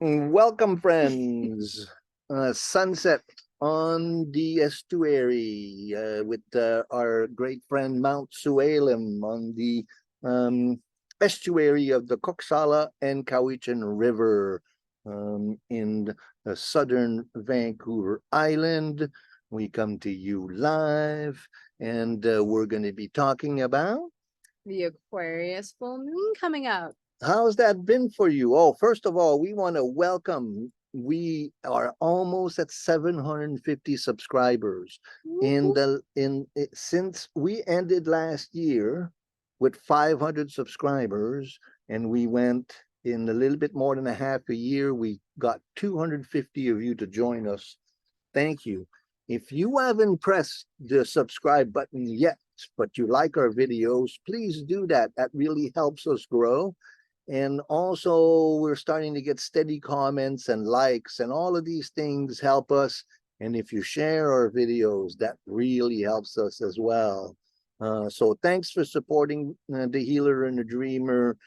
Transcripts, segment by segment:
Welcome, friends. Sunset on the estuary with our great friend Mount Sualim on the estuary of the Coxsala and Cowichan River in the southern Vancouver Island. We come to you live, and we're going to be talking about The Aquarius full moon coming up. how's that been for you? Oh, first of all, we want to welcome. We are almost at 750 subscribers. Since we ended last year with 500 subscribers, and we went in a little bit more than a half a year, we got 250 of you to join us. Thank you. If you haven't pressed the subscribe button yet, but you like our videos, please do that. That really helps us grow. And also, we're starting to get steady comments and likes, and all of these things help us. And if you share our videos, that really helps us as well. So thanks for supporting the Healer and the Dreamer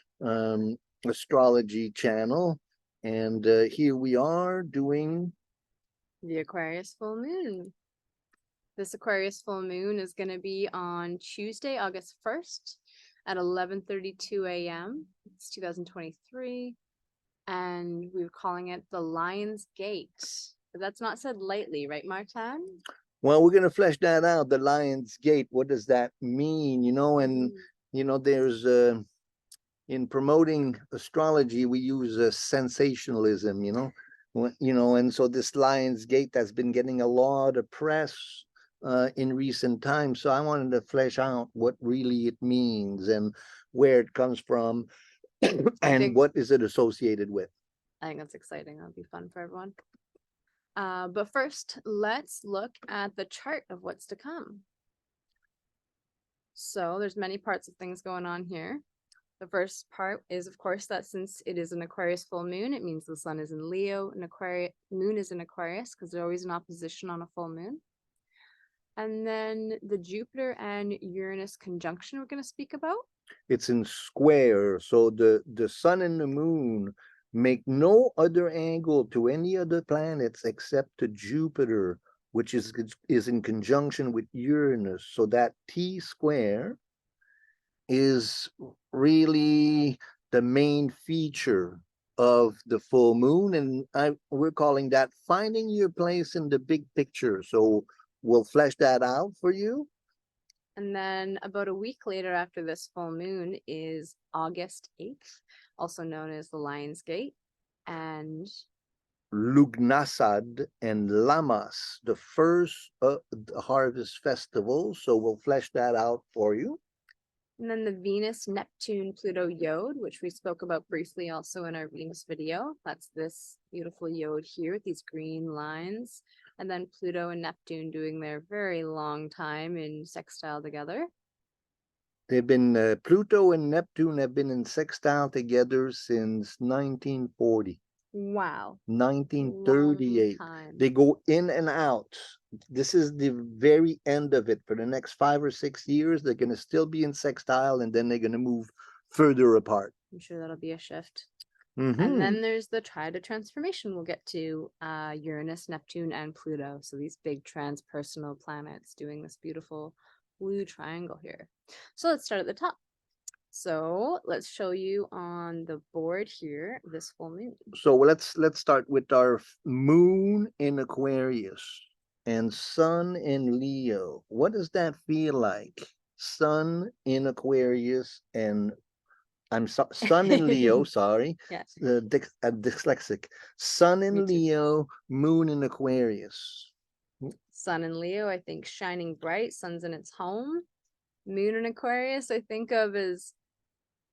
astrology channel. And here we are doing The Aquarius full moon. This Aquarius full moon is going to be on Tuesday, August 1st at 11:32 a.m. It's 2023. And we were calling it the Lion's Gate. But that's not said lightly, right, Martin? well, we're going to flesh that out. The Lion's Gate. What does that mean? There's in promoting astrology, we use sensationalism. And so this Lion's Gate has been getting a lot of press in recent times. So I wanted to flesh out what really it means and where it comes from, and what is it associated with. I think that's exciting. That'll be fun for everyone. But first, let's look at the chart of what's to come. So there's many parts of things going on here. The first part is, of course, that since it is an Aquarius full moon, it means the sun is in Leo, and moon is in Aquarius, because there's always an opposition on a full moon. And then the Jupiter and Uranus conjunction we're going to speak about. It's in square, so the sun and the moon make no other angle to any other planets except to Jupiter, which is in conjunction with Uranus. So that T square is really the main feature of the full moon, and we're calling that finding your place in the big picture. So we'll flesh that out for you. And then about a week later after this full moon is August 8th, also known as the Lion's Gate, and Lughnasadh and Lammas, the first harvest festival. So we'll flesh that out for you. And then the Venus, Neptune, Pluto yod, which we spoke about briefly also in our Venus video. That's this beautiful yod here with these green lines. And then Pluto and Neptune doing their very long time in sextile together. They've been, Pluto and Neptune have been in sextile together since 1940. Wow. 1938. They go in and out. This is the very end of it. For the next 5 or 6 years, they're going to still be in sextile, and then they're going to move further apart. I'm sure that'll be a shift. And then there's the triad of transformation we'll get to, Uranus, Neptune, and Pluto. So these big transpersonal planets doing this beautiful blue triangle here. So let's start at the top. So let's show you on the board here this full moon. So let's start with our moon in Aquarius and sun in Leo. What does that feel like? Sun in Aquarius and sun in Leo, sorry. Yes. Dyslexic. Sun in Leo, moon in Aquarius. Sun in Leo, I think shining bright, sun's in its home. Moon in Aquarius, I think of as,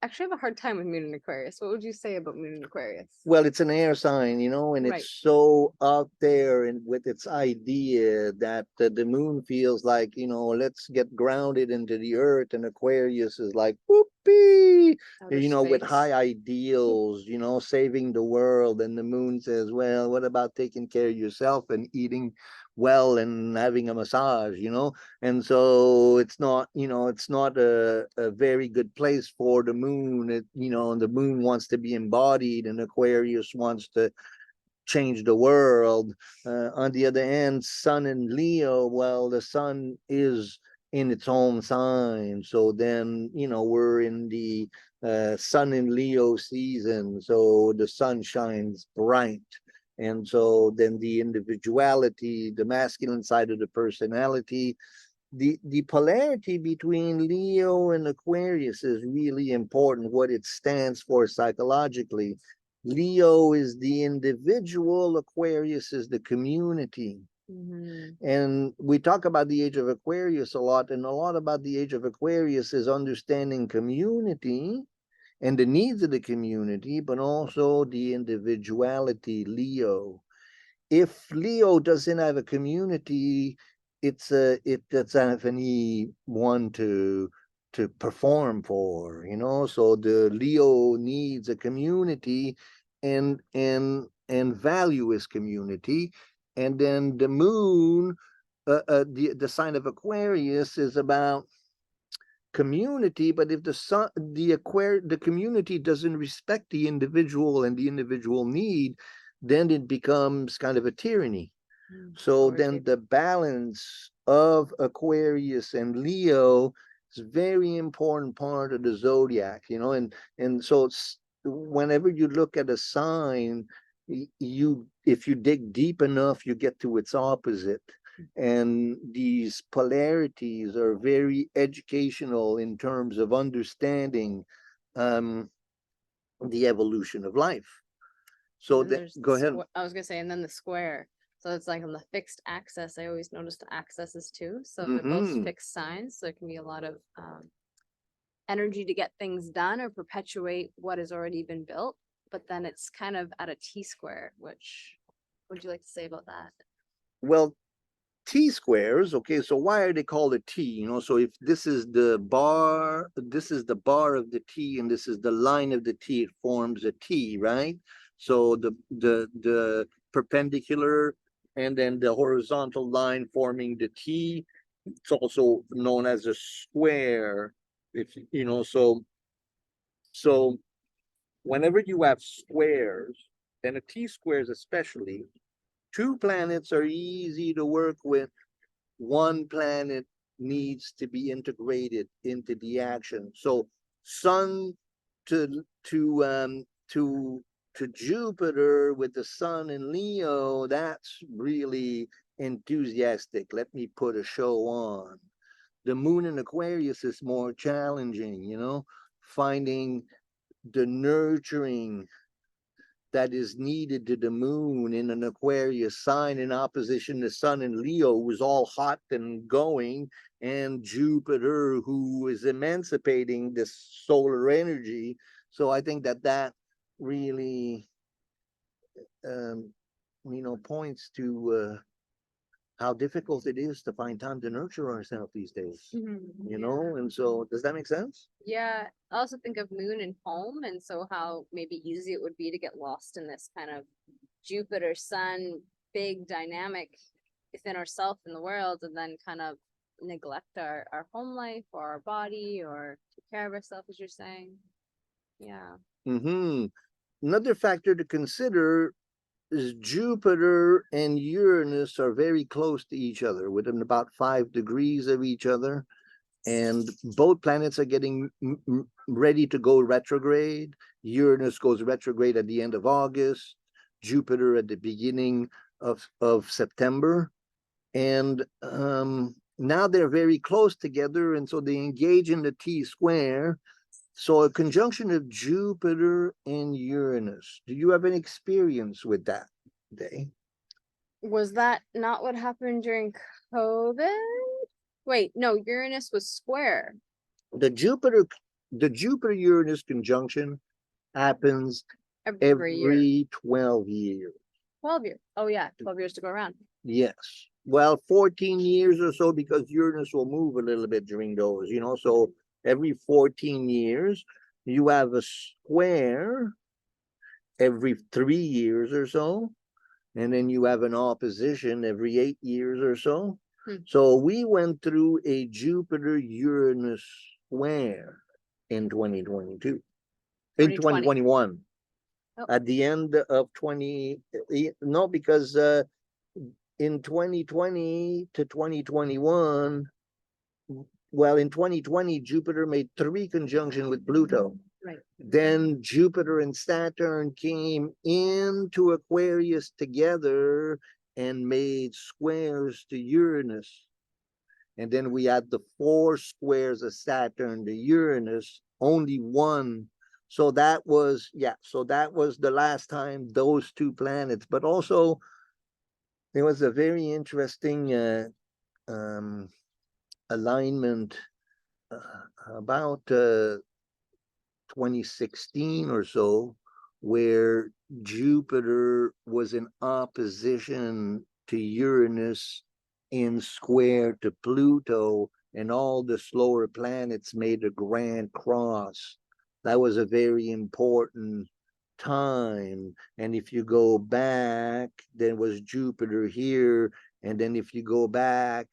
actually I have a hard time with moon in Aquarius. What would you say about moon in Aquarius? Well, it's an air sign, and Right. it's so out there and with its idea that the moon feels like, let's get grounded into the earth, and Aquarius is like, whoopee, with high ideals, saving the world. And the moon says, well, what about taking care of yourself and eating well and having a massage, and so it's not a very good place for the moon moon, the moon wants to be embodied, and Aquarius wants to change the world. On the other hand, Sun in Leo, well, the Sun is in its own sign. So then, we're in the Sun in Leo season. So the sun shines bright. And so then the individuality, the masculine side of the personality, the polarity between Leo and Aquarius is really important, what it stands for psychologically. Leo is the individual, Aquarius is the community. And we talk about the age of Aquarius a lot, and a lot about the age of Aquarius is understanding community and the needs of the community, but also the individuality, Leo. If Leo doesn't have a community, it doesn't have anyone to perform for, so the Leo needs a community and value his community. And then the moon, the sign of Aquarius, is about community. But if the community doesn't respect the individual and the individual need, then it becomes kind of a tyranny. So then the balance of Aquarius and Leo is a very important part of the zodiac, and so it's, whenever you look at a sign, if you dig deep enough, you get to its opposite. And these polarities are very educational in terms of understanding the evolution of life. So go ahead. I was gonna say, and then the square. So it's like on the fixed axis. I always notice the axes too. So they're both fixed signs. So there can be a lot of energy to get things done or perpetuate what has already been built. But then it's kind of at a T-square, which, what would you like to say about that? Well, T-squares, okay, so why are they called a T? So if this is the bar of the T, and this is the line of the T, it forms a T, right? So the perpendicular and then the horizontal line forming the T, it's also known as a square. If so whenever you have squares, and a T-squares especially, two planets are easy to work with. One planet needs to be integrated into the action. So Sun to Jupiter with the Sun in Leo, that's really enthusiastic. Let me put a show on. The Moon in Aquarius is more challenging, finding the nurturing that is needed to the Moon in an Aquarius sign, in opposition to Sun in Leo, who's all hot and going, and Jupiter, who is emancipating this solar energy. So I think that really points to how difficult it is to find time to nurture ourselves these days. And so does that make sense? Yeah, I also think of moon and home, and so how maybe easy it would be to get lost in this kind of Jupiter Sun big dynamic within ourselves in the world, and then kind of neglect our home life or our body or take care of ourselves, as you're saying. Yeah. Another factor to consider is Jupiter and Uranus are very close to each other, within about 5 degrees of each other. And both planets are getting ready to go retrograde. Uranus goes retrograde at the end of August, Jupiter at the beginning of September. And now they're very close together, and so they engage in the T-square. So a conjunction of Jupiter and Uranus. Do you have any experience with that, Day? Was that not what happened during COVID? Wait, no, Uranus was square. The Jupiter-Uranus conjunction happens every 12 years. 12 years. Oh yeah, 12 years to go around. Yes. Well, 14 years or so, because Uranus will move a little bit during those, so every 14 years, you have a square every 3 years or so, and then you have an opposition every 8 years or so. So we went through a Jupiter-Uranus square, in 2022, in 2020. 2021. Oh. At the end of 20, no, because in 2020 to 2021, well, in 2020, Jupiter made 3 conjunction with Pluto. Right. Then Jupiter and Saturn came into Aquarius together and made squares to Uranus. And then we had the 4 squares of Saturn to Uranus, only 1. So that was, yeah, so that was the last time those 2 planets. But also, there was a very interesting alignment about 2016 or so, where Jupiter was in opposition to Uranus in square to Pluto, and all the slower planets made a grand cross. That was a very important time. And if you go back, there was Jupiter here. And then if you go back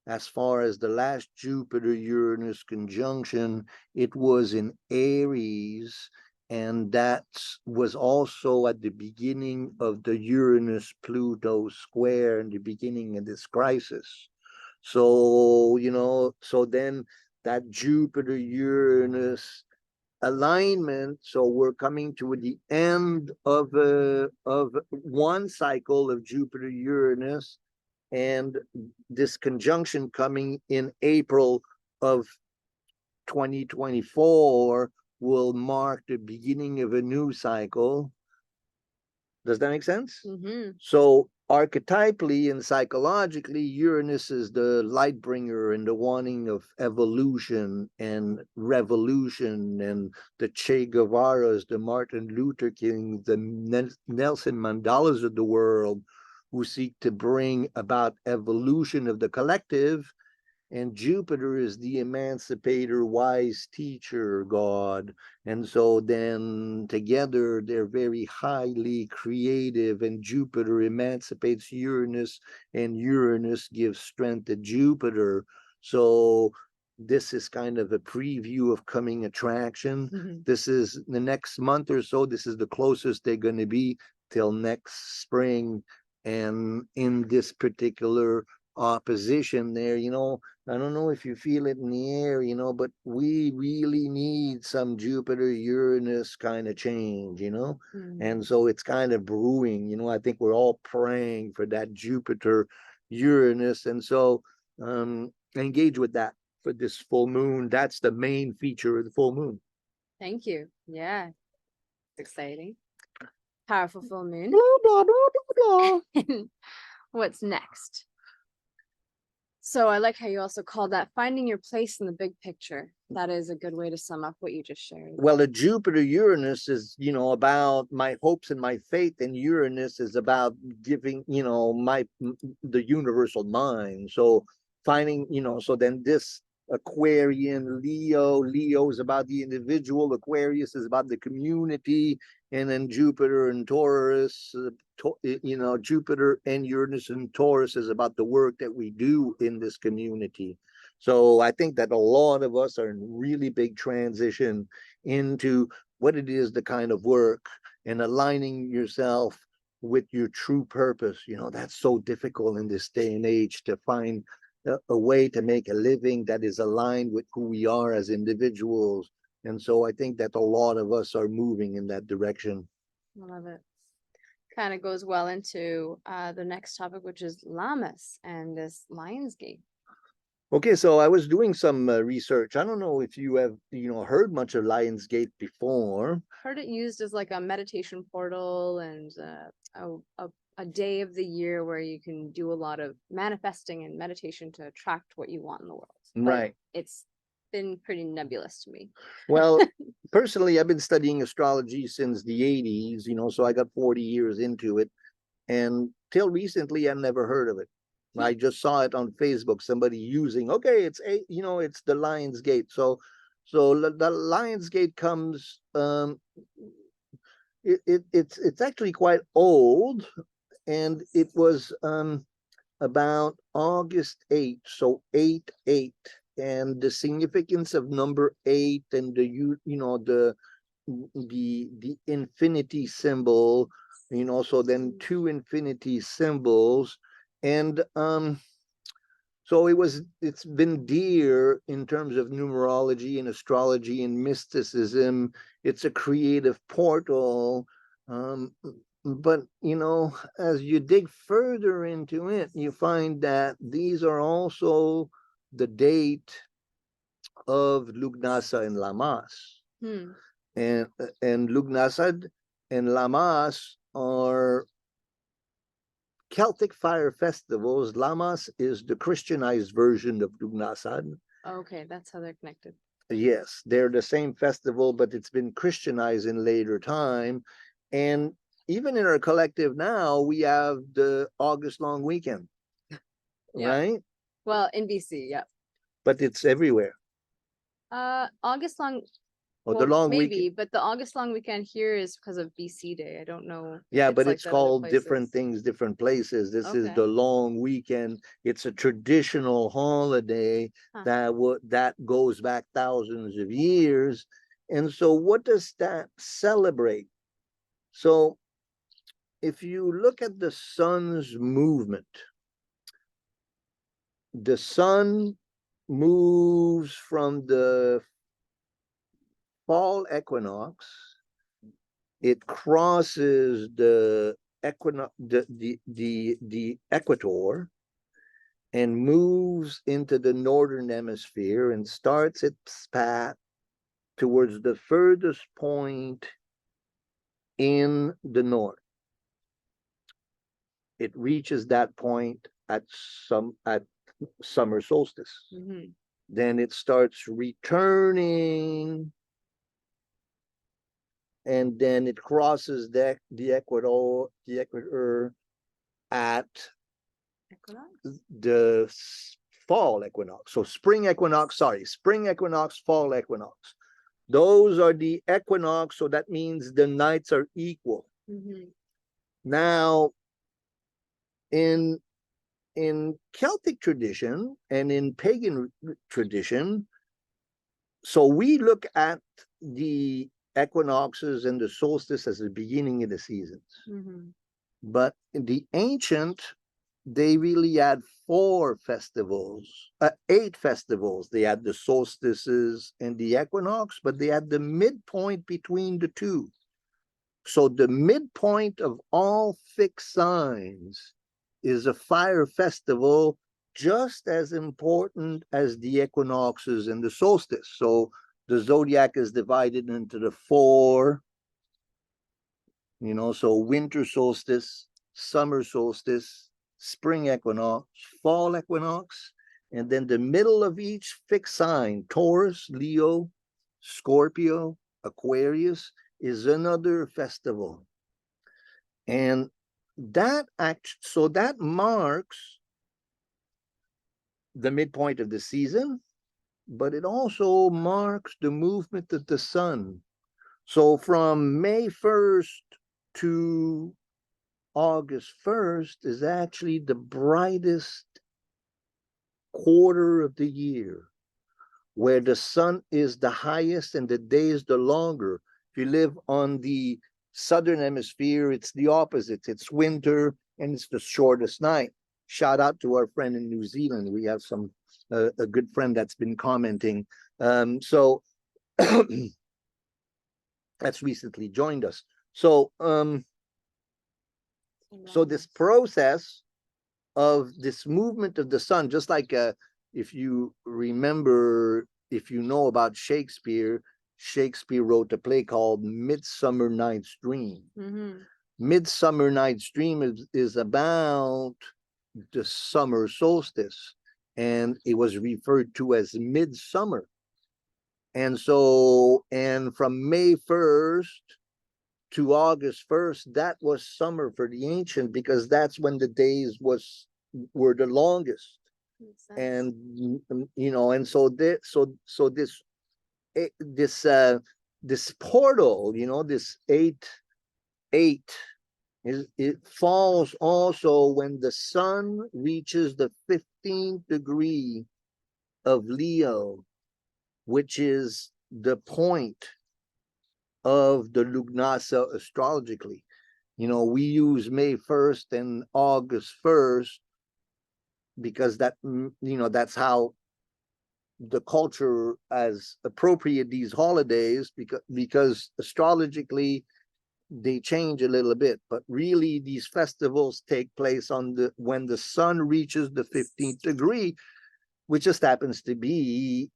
as far as the last Jupiter-Uranus conjunction, it was in Aries, and that was also at the beginning of the Uranus-Pluto square in the beginning of this crisis. So, you know, so then that Jupiter-Uranus alignment, so we're coming to the end of one cycle of Jupiter-Uranus, and this conjunction coming in April of 2024 will mark the beginning of a new cycle. Does that make sense? Mm-hmm. So archetypally and psychologically, Uranus is the light bringer and the wanting of evolution and revolution, and the Che Guevaras, the Martin Luther King, the Nelson Mandelas of the world, who seek to bring about evolution of the collective. And Jupiter is the emancipator, wise teacher god. And so then together they're very highly creative, and Jupiter emancipates Uranus, and Uranus gives strength to Jupiter. So this is kind of a preview of coming attraction. Mm-hmm. This is the next month or so. This is the closest they're going to be till next spring. And in this particular opposition there, you know, I don't know if you feel it in the air, you know, but we really need some Jupiter Uranus kind of change, you know. And so it's kind of brewing, you know. I think we're all praying for that Jupiter Uranus. And so engage with that for this full moon. That's the main feature of the full moon. Thank you. Yeah. Exciting. Powerful full moon. Blah, blah, blah, blah, blah. What's next? So I like how you also called that finding your place in the big picture. That is a good way to sum up what you just shared. Well, the Jupiter Uranus is, you know, about my hopes and my faith, and Uranus is about giving, you know, the universal mind. So finding, you know, so then this Aquarian, Leo is about the individual, Aquarius is about the community, and then Jupiter and Taurus, you know, Jupiter and Uranus and Taurus is about the work that we do in this community. So I think that a lot of us are in really big transition into what it is, the kind of work, and aligning yourself with your true purpose. You know, that's so difficult in this day and age, to find a way to make a living that is aligned with who we are as individuals. And so I think that a lot of us are moving in that direction. I love it. Kind of goes well into the next topic, which is Lammas and this Lionsgate. Okay, so I was doing some research. I don't know if you have, you know, heard much of Lionsgate before. Heard it used as like a meditation portal and a day of the year where you can do a lot of manifesting and meditation to attract what you want in the world. Right. But it's been pretty nebulous to me. Well, personally, I've been studying astrology since the 80s, you know, so I got 40 years into it. And till recently, I never heard of it. I just saw it on Facebook, somebody using, okay, it's you know, it's the Lionsgate. So the Lionsgate comes, it's actually quite old, and it was about August 8th, so 8/8 and the significance of number 8 and the infinity symbol, so then 2 infinity symbols. And so it's been dear in terms of numerology and astrology and mysticism. It's a creative portal. But, as you dig further into it, you find that these are also the date of Lughnasadh and Lammas. And Lughnasadh and Lammas are Celtic fire festivals. Lammas is the Christianized version of Lughnasadh. Okay, that's how they're connected. Yes, they're the same festival, but it's been Christianized in later time. And even in our collective now, we have the August long weekend, right? Well, in BC, yeah. But it's everywhere. August long. Oh, the long maybe, weekend. But the August long weekend here is because of BC Day. I don't know. Yeah, but like it's called different things, different places. This is the long weekend. It's a traditional holiday that goes back thousands of years. And so what does that celebrate? So if you look at the sun's movement, the sun moves from the fall equinox. It crosses the equinox, the equator, and moves into the northern hemisphere and starts its path towards the furthest point in the north. It reaches that point at summer solstice. Then it starts returning, and then it crosses the equator at the fall equinox. So spring equinox, fall equinox. Those are the equinox, so that means the nights are equal. Now, in Celtic tradition and in pagan tradition, so we look at the equinoxes and the solstice as the beginning of the seasons. But in the ancient, they really had 8 festivals. They had the solstices and the equinox, but they had the midpoint between the two. So the midpoint of all fixed signs is a fire festival, just as important as the equinoxes and the solstice. So the zodiac is divided into the 4, so winter solstice, summer solstice, spring equinox, fall equinox, and then the middle of each fixed sign, Taurus, Leo, Scorpio, Aquarius, is another festival. And that marks the midpoint of the season, but it also marks the movement of the sun. So from May 1st to August 1st is actually the brightest quarter of the year, where the sun is the highest and the day is the longer. If you live on the southern hemisphere, it's the opposite. It's winter and it's the shortest night. Shout out to our friend in New Zealand. We have a good friend that's been commenting. So that's recently joined us. So this process of this movement of the sun, just like if you remember, if you know about Shakespeare wrote a play called Midsummer Night's Dream. Midsummer Night's Dream is about the summer solstice, and it was referred to as midsummer. And so, and from May 1st to August 1st, that was summer for the ancient, because that's when the days were the longest. And and so this portal, this 8 it falls also when the sun reaches the 15th degree of Leo, which is the point of the Lughnasadh astrologically. We use May 1st and August 1st because that's how the culture has appropriate these holidays, because astrologically they change a little bit, but really these festivals take place when the sun reaches the 15th degree, which just happens to be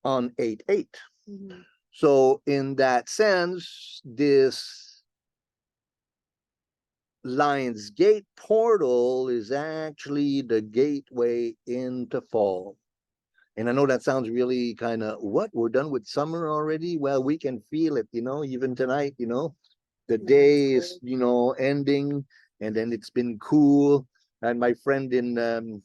on 8/8. Mm-hmm. So in that sense, this Lion's Gate portal is actually the gateway into fall. And I know that sounds really kind of, what, we're done with summer already? Well, we can feel it, even tonight, the day is, ending, and then it's been cool. And my friend in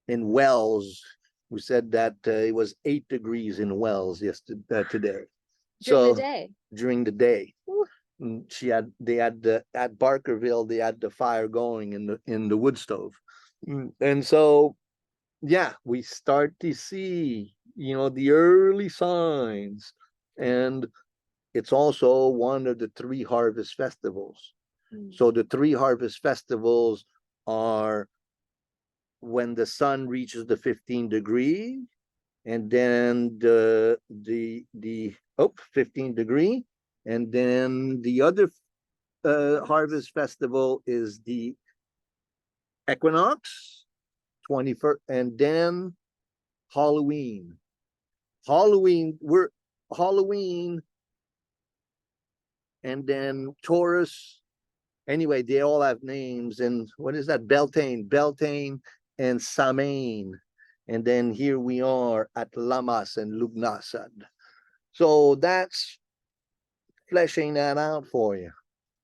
Wells, who said that it was 8 degrees in Wells today. During the day. They had at Barkerville, they had the fire going in the wood stove. And so, yeah, we start to see, the early signs. And it's also one of the 3 harvest festivals. So the 3 harvest festivals are when the sun reaches the 15 degree, and then the 15 degree, and then the other harvest festival is the equinox, 21st, and then Halloween. Halloween, and then Taurus. Anyway, they all have names. And what is that? Beltane, and Samhain. And then here we are at Lammas and Lughnasadh. So that's fleshing that out for you.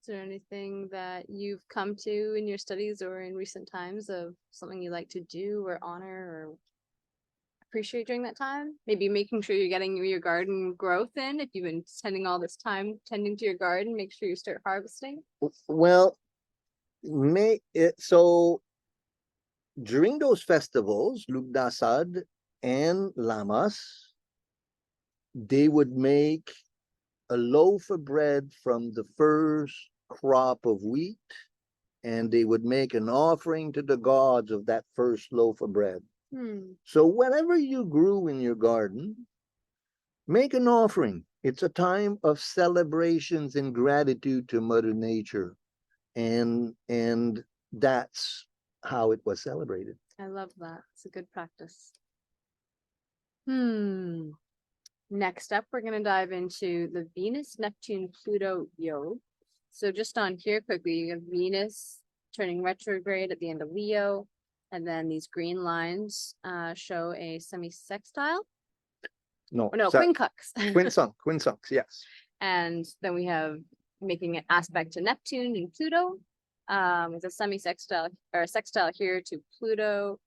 Is there anything that you've come to in your studies or in recent times of something you like to do or honor or appreciate during that time? Maybe making sure you're getting your garden growth in. If you've been spending all this time tending to your garden, make sure you start harvesting. Well, so during those festivals, Lughnasadh and Lammas, they would make a loaf of bread from the first crop of wheat, and they would make an offering to the gods of that first loaf of bread. So whatever you grew in your garden, make an offering. It's a time of celebrations and gratitude to Mother Nature. And that's how it was celebrated. I love that. It's a good practice. Next up, we're going to dive into the Venus, Neptune, Pluto yoga. So just on here quickly, you have Venus turning retrograde at the end of Leo. And then these green lines show a semi-sextile. Quincunx. Quincunx, yes. And then we have making an aspect to Neptune and Pluto. With a semi-sextile or a sextile here to Pluto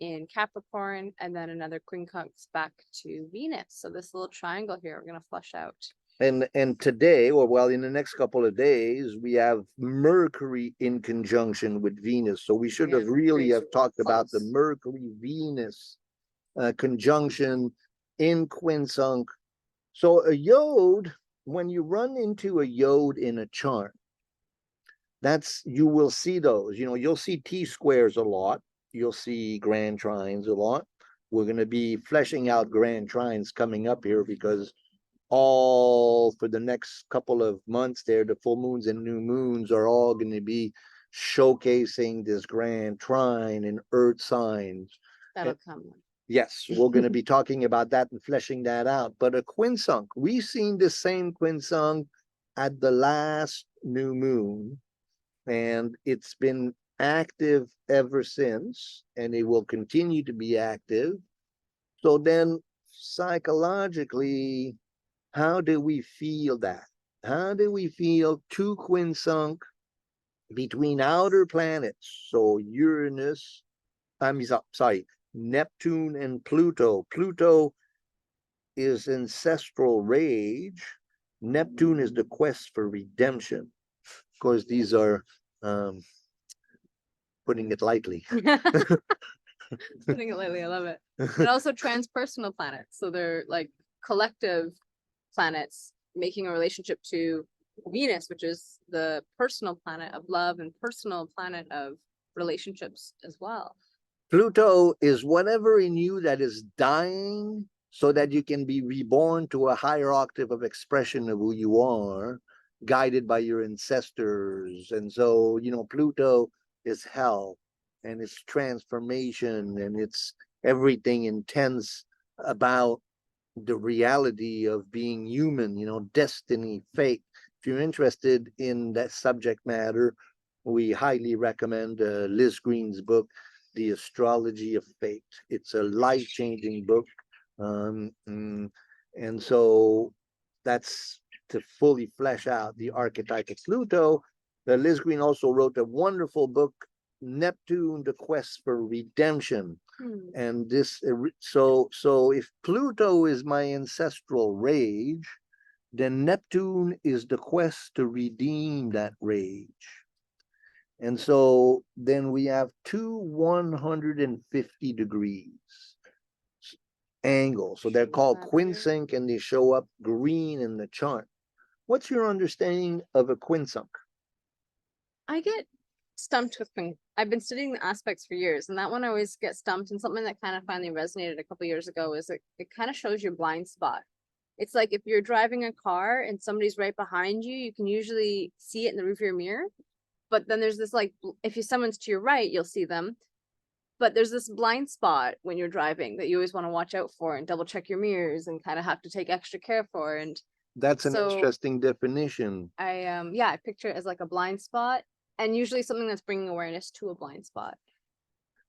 in Capricorn, and then another quincunx back to Venus. So this little triangle here, we're going to flush out. And today, or well, in the next couple of days, we have Mercury in conjunction with Venus. So we should have really talked about the Mercury-Venus conjunction in quincunx. So a yod, when you run into a yod in a chart, you will see those. You'll see T-squares a lot. You'll see grand trines a lot. We're going to be fleshing out grand trines coming up here, because all for the next couple of months there, the full moons and new moons are all going to be showcasing this grand trine in earth signs. That'll come. Yes, we're going to be talking about that and fleshing that out. But a quincunx, we've seen the same quincunx at the last new moon, and it's been active ever since, and it will continue to be active. So then psychologically, how do we feel that? How do we feel 2 quincunx between outer planets? So Uranus, Neptune and Pluto. Pluto is ancestral rage. Neptune is the quest for redemption. Of course, these are putting it lightly. Putting it lightly, I love it. And also transpersonal planets. So they're like collective planets making a relationship to Venus, which is the personal planet of love and personal planet of relationships as well. Pluto is whatever in you that is dying so that you can be reborn to a higher octave of expression of who you are, guided by your ancestors. And so, you know, Pluto is hell, and it's transformation, and it's everything intense about the reality of being human, you know, destiny, fate. If you're interested in that subject matter, we highly recommend Liz Green's book, The Astrology of Fate. It's a life-changing book. And so that's to fully flesh out the archetype of Pluto. Liz Green also wrote a wonderful book, Neptune, The Quest for Redemption. And this, so if Pluto is my ancestral rage, then Neptune is the quest to redeem that rage. And so then we have two 150 degrees angles. So they're called quinsync, and they show up green in the chart. What's your understanding of a quinsync? I get stumped with I've been studying the aspects for years, and that one I always get stumped. And something that kind of finally resonated a couple years ago is it kind of shows your blind spot. It's like if you're driving a car and somebody's right behind you, you can usually see it in the roof of your mirror. But then there's this like, if someone's to your right, you'll see them. But there's this blind spot when you're driving that you always want to watch out for and double check your mirrors and kind of have to take extra care for. And that's an interesting definition. I picture it as like a blind spot, and usually something that's bringing awareness to a blind spot.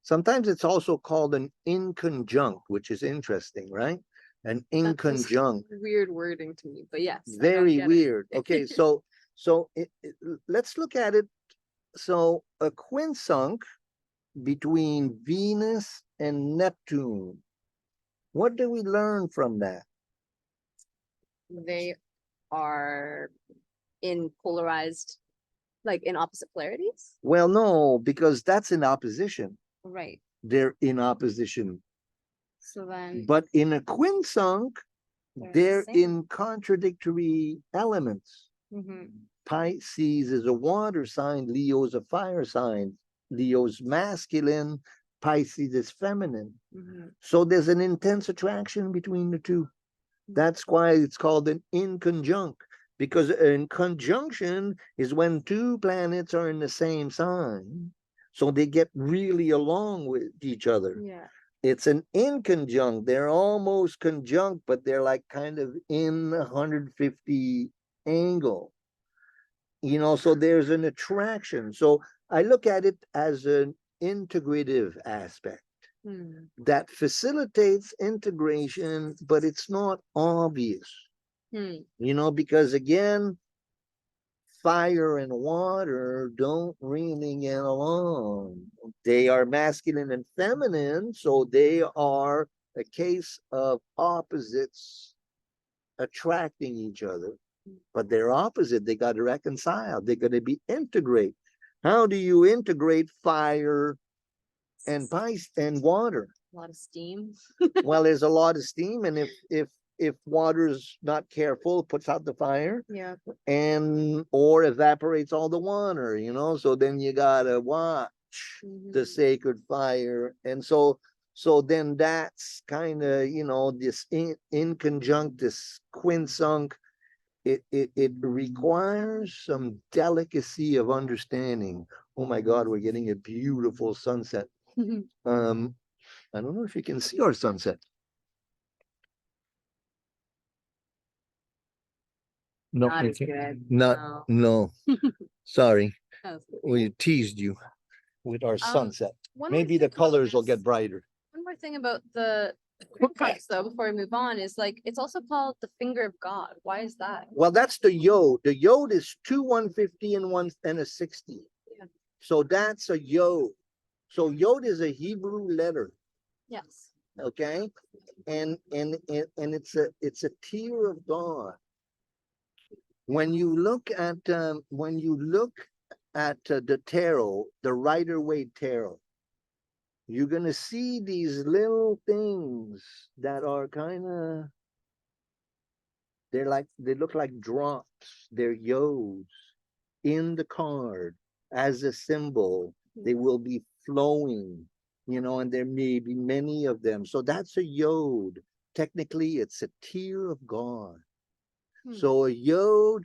Sometimes it's also called an inconjunct, which is interesting, right? An inconjunct. Weird wording to me, but yes. Very weird. Okay, so let's look at it. So a quinsync between Venus and Neptune. What do we learn from that? They are in polarized, like in opposite polarities? Well, no, because that's in opposition. Right. They're in opposition. So then. But in a quinsync, they're in contradictory elements. Pisces is a water sign, Leo is a fire sign. Leo's masculine, Pisces is feminine. So there's an intense attraction between the two. That's why it's called an inconjunct, because in conjunction is when two planets are in the same sign, so they get really along with each other. Yeah. It's an inconjunct. They're almost conjunct, but they're like kind of in 150 angle. You know, so there's an attraction. So I look at it as an integrative aspect that facilitates integration, but it's not obvious. You know, because again, fire and water don't really get along. They are masculine and feminine, so they are a case of opposites attracting each other. But they're opposite. They got to reconcile. They're going to be integrate. How do you integrate fire and ice and water? A lot of steam. Well, there's a lot of steam, and if water's not careful, it puts out the fire. Yeah. And or evaporates all the water, you know. So then you gotta watch the sacred fire, and so then that's kind of, you know, this inconjunct, this quinsync. It requires some delicacy of understanding. Oh my God, we're getting a beautiful sunset. I don't know if you can see our sunset. No, Not as good. No. Sorry, we teased you with our sunset. Maybe the colors will get brighter. One more thing about the quinsyncs, though, before we move on, is like it's also called the finger of God. Why is that? Well, that's the yod. The yod is two 150 and a 60. Yeah. So that's a yod. So yod is a Hebrew letter. Yes. Okay, and it's a tier of God. When you look at the tarot, the Rider-Waite tarot, you're going to see these little things that are kind of, they look like drops. They're yods in the card as a symbol. They will be flowing, and there may be many of them. So that's a yod. Technically, it's a tear of God. So a yod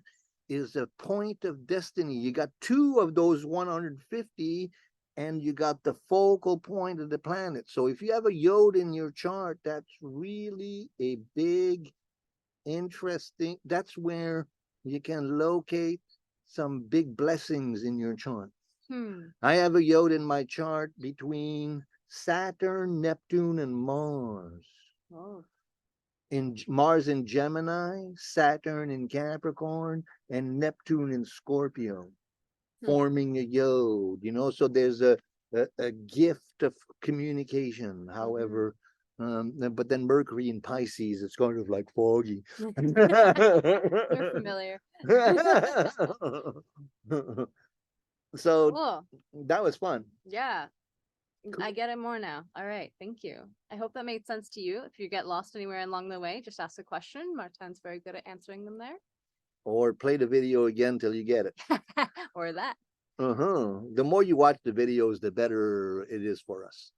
is a point of destiny. You got two of those 150, and you got the focal point of the planet. So if you have a yod in your chart, that's really a big, interesting. That's where you can locate some big blessings in your chart. I have a yod in my chart between Saturn, Neptune, and Mars. Oh. In Mars in Gemini, Saturn in Capricorn, and Neptune in Scorpio, forming a yod. So there's a gift of communication. However, but then Mercury in Pisces, it's kind of like foggy. We're familiar. So Cool. that was fun. Yeah. I get it more now. All right. Thank you. I hope that made sense to you. If you get lost anywhere along the way, just ask a question. Martin's very good at answering them there. Or play the video again till you get it. Or that. The more you watch the videos, the better it is for us.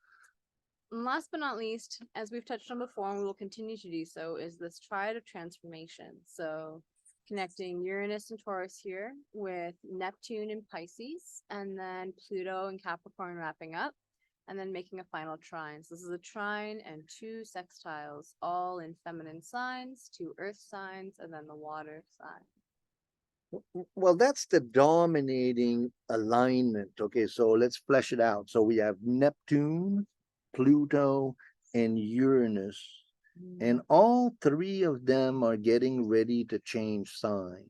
And last but not least, as we've touched on before, and we will continue to do so, is this triad of transformation. So connecting Uranus and Taurus here with Neptune in Pisces, and then Pluto and Capricorn wrapping up, and then making a final trine. So this is a trine and two sextiles, all in feminine signs, two earth signs, and then the water sign. Well, that's the dominating alignment. Okay, so let's flesh it out. So we have Neptune, Pluto, and Uranus. And all three of them are getting ready to change signs.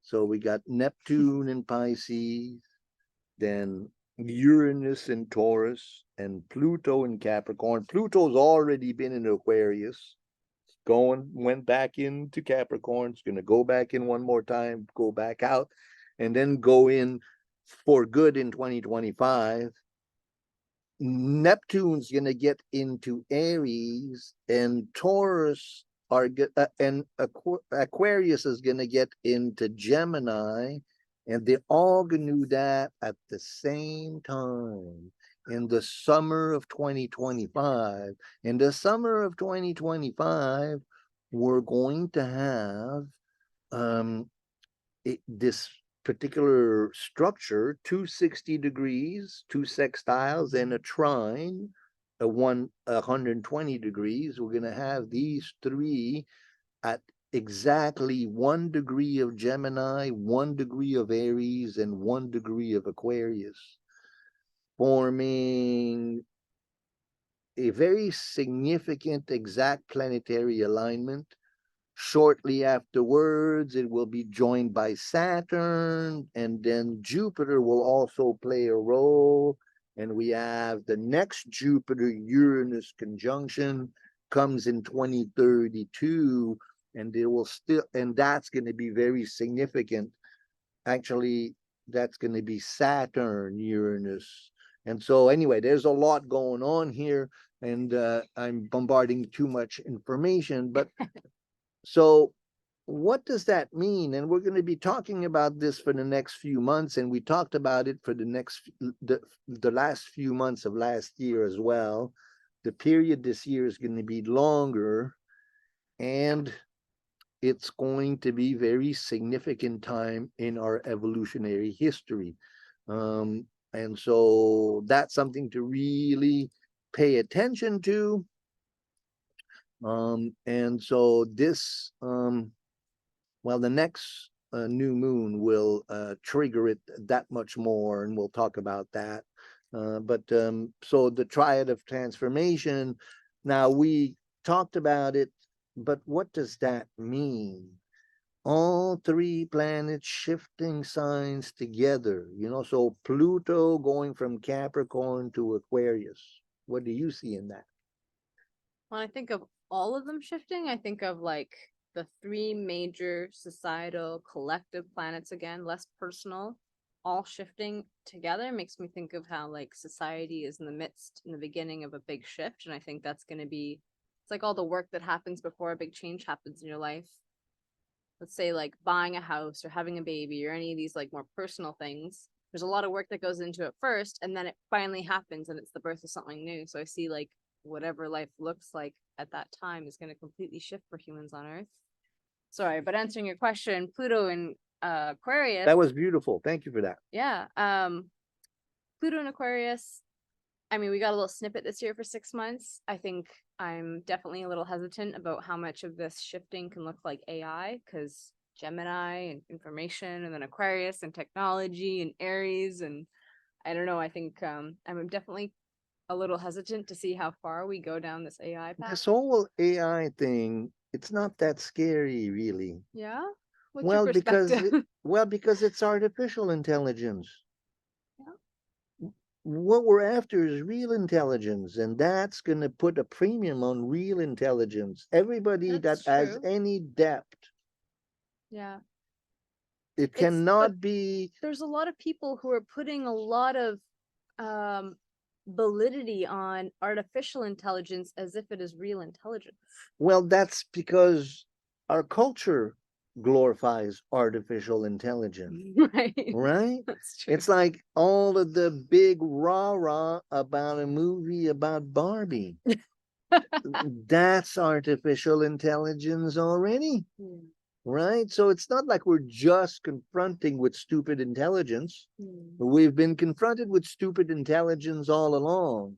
So we got Neptune in Pisces, then Uranus in Taurus, and Pluto in Capricorn. Pluto's already been in Aquarius. Went back into Capricorn. It's going to go back in one more time, go back out, and then go in for good in 2025. Neptune's going to get into Aries, and Taurus and Aquarius is going to get into Gemini, and they're all going to do that at the same time in the summer of 2025. In the summer of 2025, we're going to have this particular structure, 260 degrees, two sextiles, and a trine, 120 degrees. We're going to have these three at exactly 1 degree of Gemini, 1 degree of Aries, and 1 degree of Aquarius, forming a very significant exact planetary alignment. Shortly afterwards, it will be joined by Saturn, and then Jupiter will also play a role. And we have the next Jupiter-Uranus conjunction comes in 2032, and that's going to be very significant. Actually, that's going to be Saturn-Uranus. And so anyway, there's a lot going on here, and I'm bombarding too much information, but so what does that mean? And we're going to be talking about this for the next few months, and we talked about it for the last few months of last year as well. The period this year is going to be longer, and it's going to be very significant time in our evolutionary history. And so that's something to really pay attention to. And so this, well, the next new moon will trigger it that much more, and we'll talk about that. But so the triad of transformation, now we talked about it, but what does that mean? All three planets shifting signs together, so Pluto going from Capricorn to Aquarius. What do you see in that? When I think of all of them shifting, I think of like the three major societal collective planets again, less personal, all shifting together makes me think of how like society is in the beginning of a big shift. And I think that's going to be, it's like all the work that happens before a big change happens in your life. Let's say like buying a house or having a baby or any of these like more personal things. There's a lot of work that goes into it first, and then it finally happens and it's the birth of something new. So I see like whatever life looks like at that time is going to completely shift for humans on Earth. Sorry, but answering your question, Pluto in Aquarius. That was beautiful. Thank you for that. Yeah. Pluto in Aquarius. I mean, we got a little snippet this year for 6 months. I think I'm definitely a little hesitant about how much of this shifting can look like AI, because Gemini and information, and then Aquarius and technology and Aries. And I don't know. I think I'm definitely a little hesitant to see how far we go down this AI path. This whole AI thing, it's not that scary, really. Yeah. What's Well, your because perspective? because it's artificial intelligence. Yeah. What we're after is real intelligence, and that's going to put a premium on real intelligence. Everybody That's that has true. any depth, Yeah. it But cannot be. there's a lot of people who are putting a lot of um validity on artificial intelligence as if it is real intelligence. Well, that's because our culture glorifies artificial intelligence, Right. right? That's true. It's like all of the big rah-rah about a movie about Barbie. That's artificial intelligence already, right? So it's not like we're just confronting with stupid intelligence. We've been confronted with stupid intelligence all along.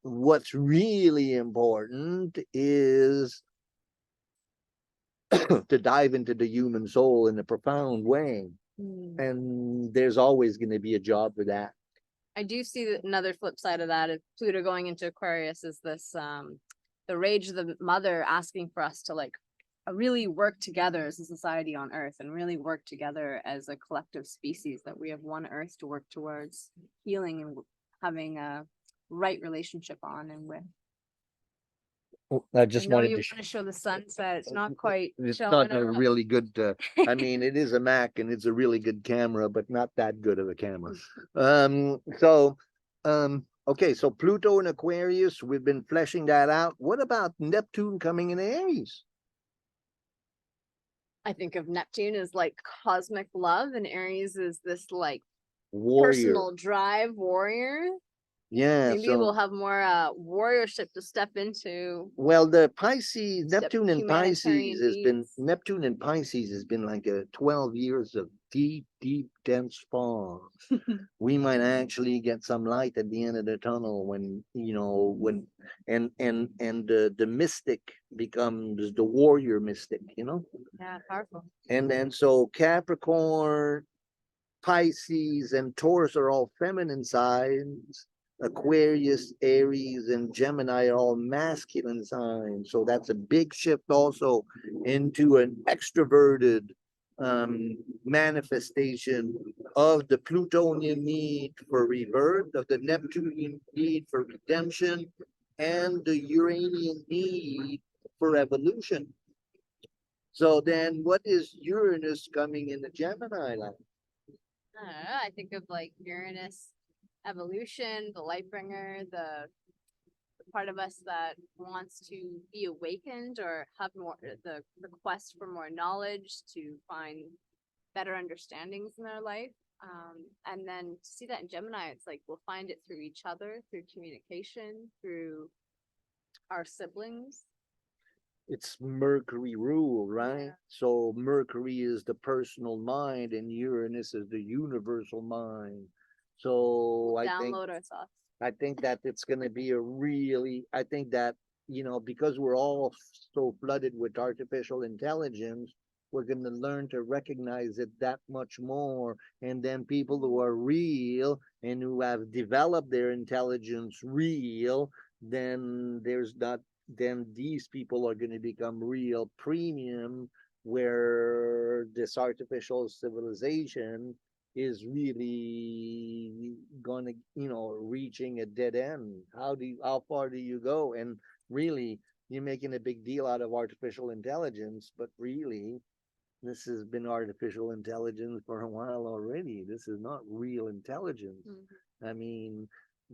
What's really important is to dive into the human soul in a profound way. And there's always going to be a job for that. I do see that another flip side of that is Pluto going into Aquarius is this the rage of the mother asking for us to like really work together as a society on Earth, and really work together as a collective species, that we have one Earth to work towards healing and having a right relationship on and with. I just wanted you to. want to show the sunset. It's not quite. It's showing not a enough. really good. I mean, it is a Mac and it's a really good camera, but not that good of a camera. Okay. So Pluto and Aquarius, we've been fleshing that out. What about Neptune coming in Aries? I think of Neptune as like cosmic love, and Aries is this like Warrior. personal drive warrior. Yeah, Maybe so we'll have more warriorship to step into. well, the Pisces, Neptune and humanitarian Pisces has been needs. Neptune and Pisces has been like a 12 years of deep, deep, dense fog. We might actually get some light at the end of the tunnel when the mystic becomes the warrior mystic, Yeah, powerful. And then so Capricorn, Pisces, and Taurus are all feminine signs. Aquarius, Aries, and Gemini are all masculine signs. So that's a big shift also into an extroverted manifestation of the Plutonian need for rebirth, of the Neptunian need for redemption, and the Uranian need for evolution. So then what is Uranus coming in the Gemini line? I don't know. I think of like Uranus, evolution, the light bringer, the part of us that wants to be awakened or have more the quest for more knowledge, to find better understandings in their life. And then to see that in Gemini, it's like we'll find it through each other, through communication, through our siblings. It's Mercury rule, right? Yeah. So Mercury is the personal mind and Uranus is the universal mind. So we'll download our thoughts. I think that it's going to be I think that, because we're all so flooded with artificial intelligence, we're going to learn to recognize it that much more. And then people who are real and who have developed their intelligence real, then these people are going to become real premium, where this artificial civilization is really gonna, reaching a dead end. How far do you go? And really, you're making a big deal out of artificial intelligence, but really, This has been artificial intelligence for a while already. This is not real intelligence. I mean,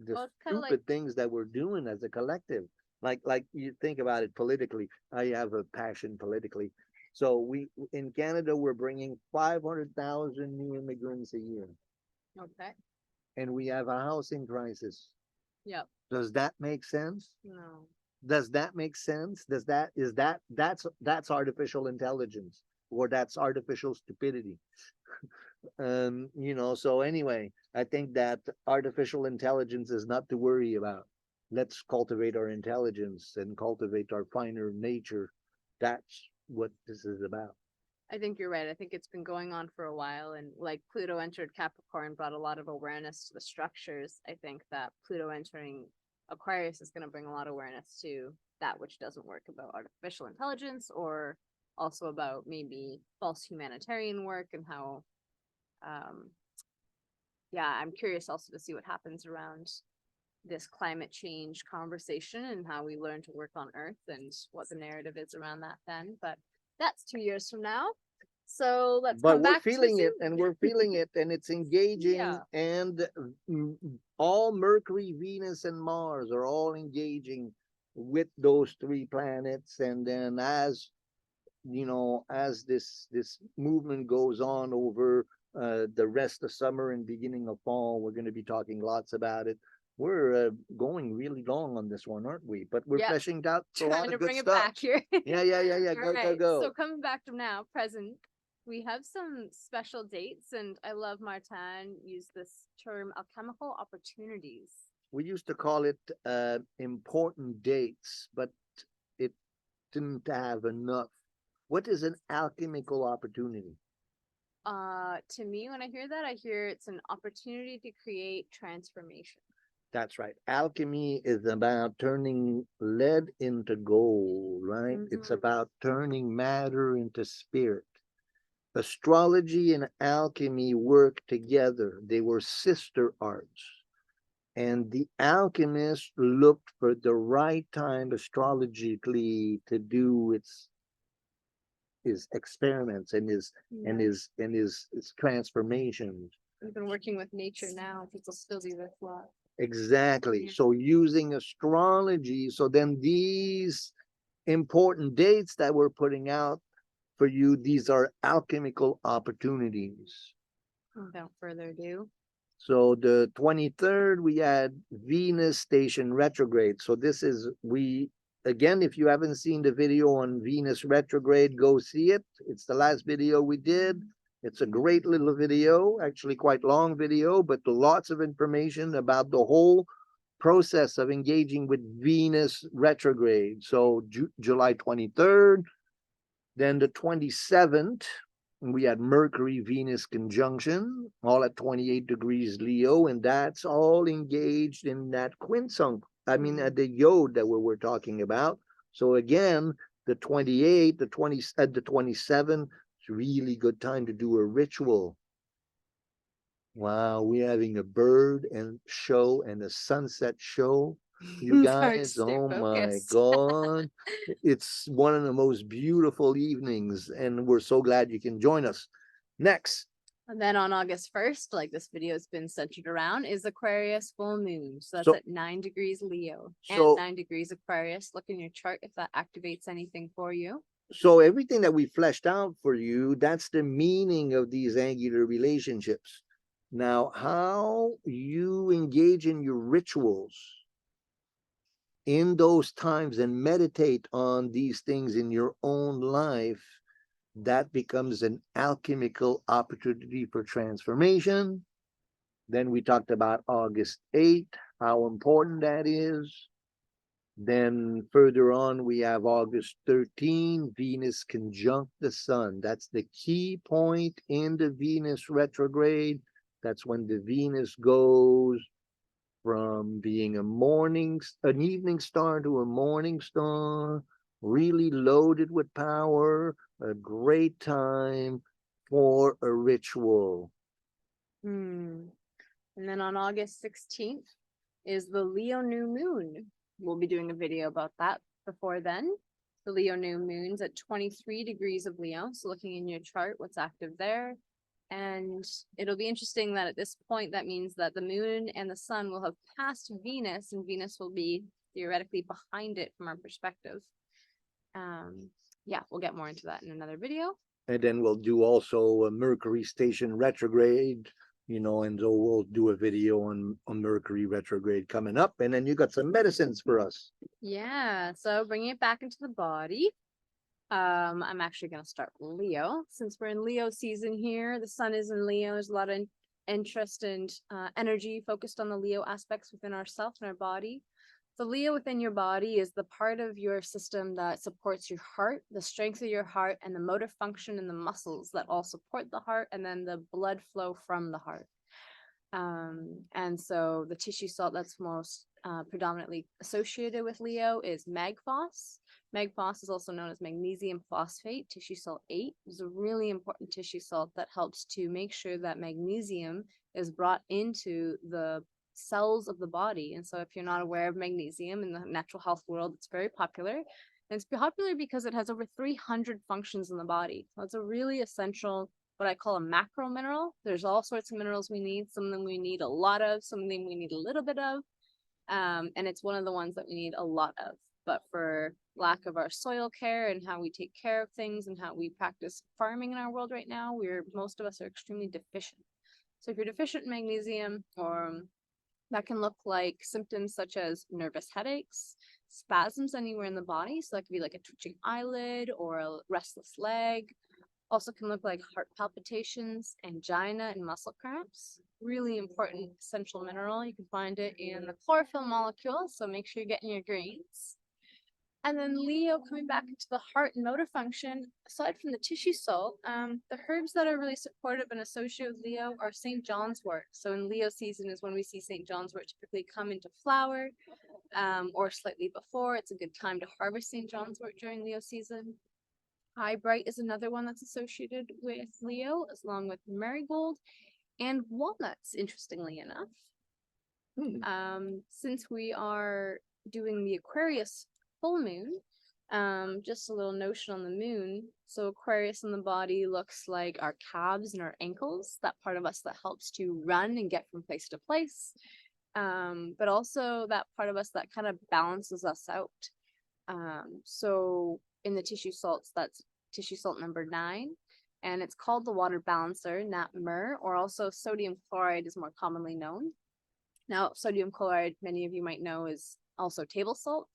the Well, it's kind of like, stupid things that we're doing as a collective. Like you think about it politically. I have a passion politically. So we in Canada we're bringing 500,000 new immigrants a year, okay, and we have a housing crisis. yep, Does that make sense? no, Does that make sense? Does that is that that's artificial intelligence, or that's artificial stupidity? So anyway, I think that artificial intelligence is not to worry about. Let's cultivate our intelligence and cultivate our finer nature. That's what this is about. I think you're right. I think it's been going on for a while, and like Pluto entered Capricorn brought a lot of awareness to the structures. I think that Pluto entering Aquarius is going to bring a lot of awareness to that which doesn't work about artificial intelligence, or also about maybe false humanitarian work and how um yeah, I'm curious also to see what happens around this climate change conversation and how we learn to work on Earth and what the narrative is around that then. But that's 2 years from now. So let's But come we're back to feeling it, Zoom. and we're feeling it, and it's engaging. Yeah. And all Mercury, Venus, and Mars are all engaging with those three planets. And then as this movement goes on over the rest of summer and beginning of fall, we're going to be talking lots about it. We're going really long on this one, aren't we? But we're Yep. fleshing out a lot Trying of to good bring it stuff. back here. Yeah. All Go, right. go. So coming back to now, present, we have some special dates, and I love Martin used this term alchemical opportunities. We used to call it important dates, but it didn't have enough. What is an alchemical opportunity? To me, when I hear that, I hear it's an opportunity to create transformation. That's right. Alchemy is about turning lead into gold, right? It's about turning matter into spirit. Astrology and alchemy work together. They were sister arts. And the alchemist looked for the right time astrologically to do his experiments and his transformations. We've been working with nature now. People still do this a lot. Exactly. So using astrology, so then these important dates that we're putting out for you, these are alchemical opportunities. Without further ado. So the 23rd, we had Venus station retrograde. So this is, again, if you haven't seen the video on Venus retrograde, go see it. It's the last video we did. It's a great little video, actually quite long video, but lots of information about the whole process of engaging with Venus retrograde. So July 23rd, then the 27th, we had Mercury Venus conjunction, all at 28 degrees Leo, and that's all engaged in that quincunx. I mean, at the yod that we're talking about. So again, the 28th, the 27th, it's a really good time to do a ritual. Wow, we're having a bird and show and a sunset show. You guys, oh my God. It's one of the most beautiful evenings, and we're so glad you can join us. Next. And then on August 1st, like this video has been centered around, is Aquarius full moon. So that's at 9 degrees Leo and 9 degrees Aquarius. Look in your chart if that activates anything for you. So everything that we fleshed out for you, that's the meaning of these angular relationships. Now, how you engage in your rituals in those times and meditate on these things in your own life, that becomes an alchemical opportunity for transformation. Then we talked about August 8th, how important that is. Then further on, we have August 13, Venus conjunct the sun. That's the key point in the Venus retrograde. That's when the Venus goes from being an evening star to a morning star, really loaded with power, a great time for a ritual. And then on August 16th is the Leo new moon. We'll be doing a video about that before then. The Leo new moon's at 23 degrees of Leo. So looking in your chart, what's active there. And it'll be interesting that at this point, that means that the moon and the sun will have passed Venus, and Venus will be theoretically behind it from our perspective. Yeah, we'll get more into that in another video. And then we'll do also a Mercury station retrograde, you know, and so we'll do a video on Mercury retrograde coming up. And then you got some medicines for us. Yeah, so bringing it back into the body. I'm actually going to start with Leo. Since we're in Leo season here, the sun is in Leo. There's a lot of interest and energy focused on the Leo aspects within ourselves and our body. The Leo within your body is the part of your system that supports your heart, the strength of your heart, and the motor function and the muscles that all support the heart, and then the blood flow from the heart. And so the tissue salt that's most predominantly associated with Leo is magphos. Magphos is also known as magnesium phosphate. Tissue salt 8 is a really important tissue salt that helps to make sure that magnesium is brought into the cells of the body. And so if you're not aware of magnesium in the natural health world, it's very popular. And it's popular because it has over 300 functions in the body. So it's a really essential, what I call a macro mineral. There's all sorts of minerals we need. Some of them we need a lot of, some of them we need a little bit of. And it's one of the ones that we need a lot of. But for lack of our soil care and how we take care of things and how we practice farming in our world right now, most of us are extremely deficient. So if you're deficient in magnesium, or that can look like symptoms such as nervous headaches, spasms anywhere in the body. So that could be like a twitching eyelid or a restless leg. Also can look like heart palpitations, angina, and muscle cramps. Really important essential mineral. You can find it in the chlorophyll molecule, so make sure you're getting your greens. And then Leo, coming back into the heart and motor function, aside from the tissue salt, the herbs that are really supportive and associated with Leo are St. John's wort. So in Leo season is when we see St. John's wort typically come into flower, or slightly before. It's a good time to harvest St. John's wort during Leo season. Eyebright is another one that's associated with Leo, along with marigold and walnuts, interestingly enough. Since we are doing the Aquarius full moon, just a little notion on the moon. So Aquarius in the body looks like our calves and our ankles, that part of us that helps to run and get from place to place, but also that part of us that kind of balances us out. So in the tissue salts, that's tissue salt number 9, and it's called the water balancer, NAPMER, or also sodium chloride is more commonly known. Now, sodium chloride, many of you might know, is also table salt.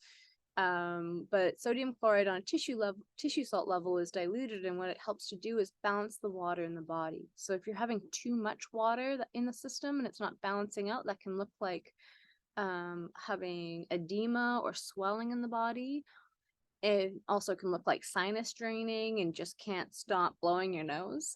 But sodium chloride on a tissue salt level is diluted, and what it helps to do is balance the water in the body. So if you're having too much water in the system and it's not balancing out, that can look like having edema or swelling in the body. It also can look like sinus draining and just can't stop blowing your nose.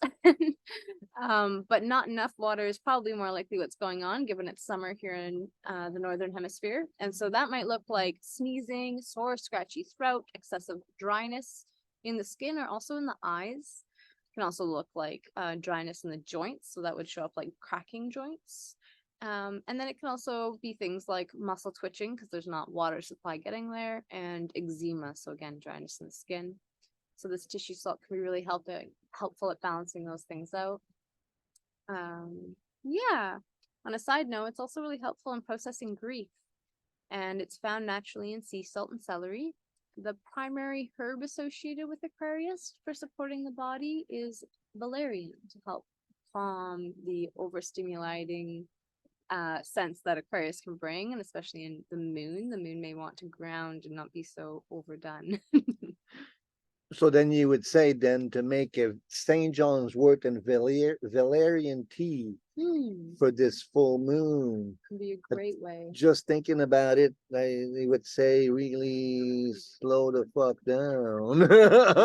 But not enough water is probably more likely what's going on, given it's summer here in the Northern Hemisphere. And so that might look like sneezing, sore, scratchy throat, excessive dryness in the skin or also in the eyes. It can also look like dryness in the joints. So that would show up like cracking joints. And then it can also be things like muscle twitching because there's not water supply getting there, and eczema. So again, dryness in the skin. So this tissue salt can be really helpful at balancing those things out. Yeah. On a side note, it's also really helpful in processing grief, and it's found naturally in sea salt and celery. The primary herb associated with Aquarius for supporting the body is valerian to help calm the overstimulating sense that Aquarius can bring, and especially in the moon. The moon may want to ground and not be so overdone. So then you would say then to make a St. John's wort and valerian tea for this full moon. Can be a great way. Just thinking about it, they would say really slow the fuck down.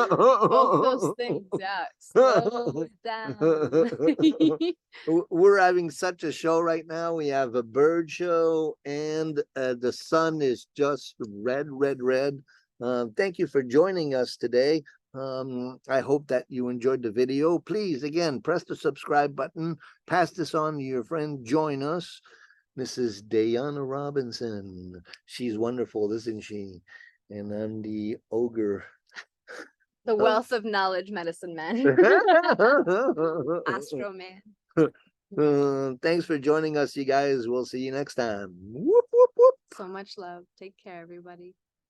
Both those things, yeah. Slow down. We're having such a show right now. We have a bird show, and the sun is just red, red, red. Thank you for joining us today. I hope that you enjoyed the video. Please, again, press the subscribe button. Pass this on to your friend. Join us. This is Dayana Robinson. She's wonderful, isn't she? And I'm the ogre. The wealth of knowledge, medicine man. Astro man. Thanks for joining us, you guys. We'll see you next time. Whoop, whoop, whoop. So much love. Take care, everybody.